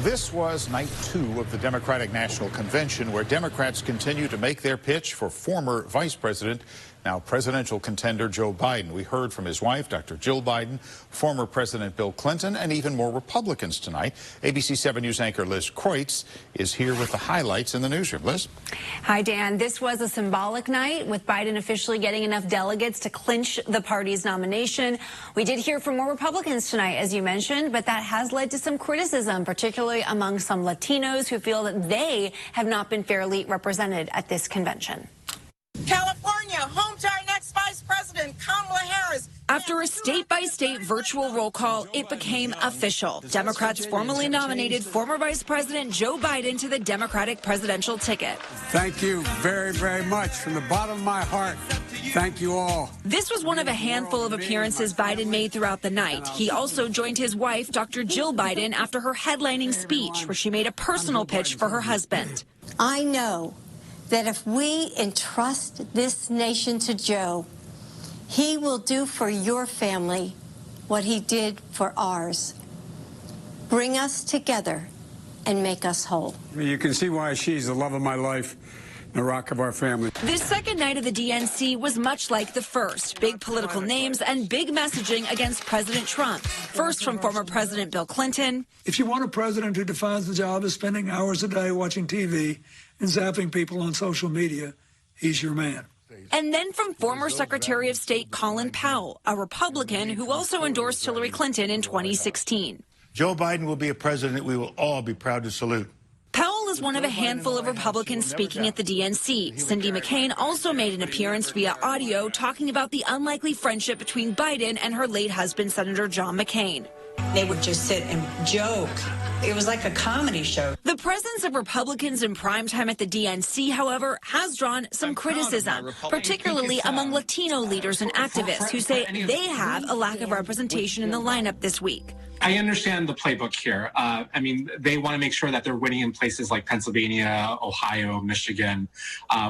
This was night 2 of the Democratic National Convention, where Democrats continue to make their pitch for former Vice President, now presidential contender Joe Biden. We heard from his wife, Dr. Jill Biden, former President Bill Clinton, and even more Republicans tonight. ABC 7 News anchor Liz Kreutz is here with the highlights in the newsroom. Liz? Hi, Dan. This was a symbolic night, with Biden officially getting enough delegates to clinch the party's nomination. We did hear from more Republicans tonight, as you mentioned, but that has led to some criticism, particularly among some Latinos who feel that they have not been fairly represented at this convention. California, home to our next Vice President, Kamala Harris. After a state-by-state virtual roll call, it became official. Democrats formally nominated former Vice President Joe Biden to the Democratic presidential ticket. Thank you very, very much. From the bottom of my heart, thank you all. This was one of a handful of appearances Biden made throughout the night. He also joined his wife, Dr. Jill Biden, after her headlining speech, where she made a personal pitch for her husband. I know that if we entrust this nation to Joe, he will do for your family what he did for ours. Bring us together and make us whole. You can see why she's the love of my life, the rock of our family. This second night of the DNC was much like the first. Big political names and big messaging against President Trump. First from former President Bill Clinton. If you want a president who defines the job as spending hours a day watching TV and zapping people on social media, he's your man. And then from former Secretary of State Colin Powell, a Republican who also endorsed Hillary Clinton in 2016. Joe Biden will be a president we will all be proud to salute. Powell is one of a handful of Republicans speaking at the DNC. Cindy McCain also made an appearance via audio talking about the unlikely friendship between Biden and her late husband, Senator John McCain. They would just sit and joke. It was like a comedy show. The presence of Republicans in primetime at the DNC, however, has drawn some criticism, particularly among Latino leaders and activists who say they have a lack of representation in the lineup this week. I understand the playbook here. I mean, they want to make sure that they're winning in places like Pennsylvania, Ohio, Michigan,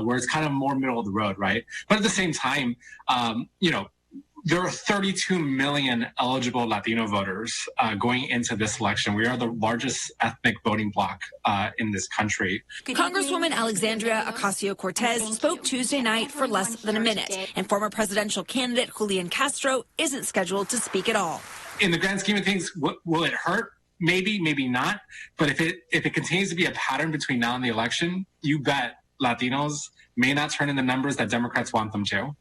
where it's kind of more middle of the road, right? But at the same time, you know, there are 32 million eligible Latino voters going into this election. We are the largest ethnic voting bloc in this country. Congresswoman Alexandria Ocasio-Cortez spoke Tuesday night for less than a minute, and former presidential candidate Julian Castro isn't scheduled to speak at all. In the grand scheme of things, will it hurt? Maybe, maybe not. But if it continues to be a pattern between now and the election, you bet Latinos may not turn in the numbers that Democrats want them to.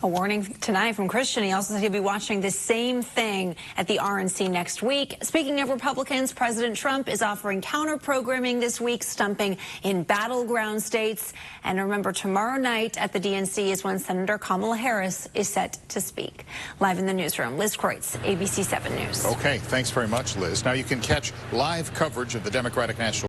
A warning tonight from Christian. He also said he'll be watching the same thing at the RNC next week. Speaking of Republicans, President Trump is offering counter-programming this week, stumping in battleground states. And remember, tomorrow night at the DNC is when Senator Kamala Harris is set to speak. Live in the newsroom, Liz Kreutz, ABC 7 News. Okay, thanks very much, Liz. Now you can catch live coverage of the Democratic National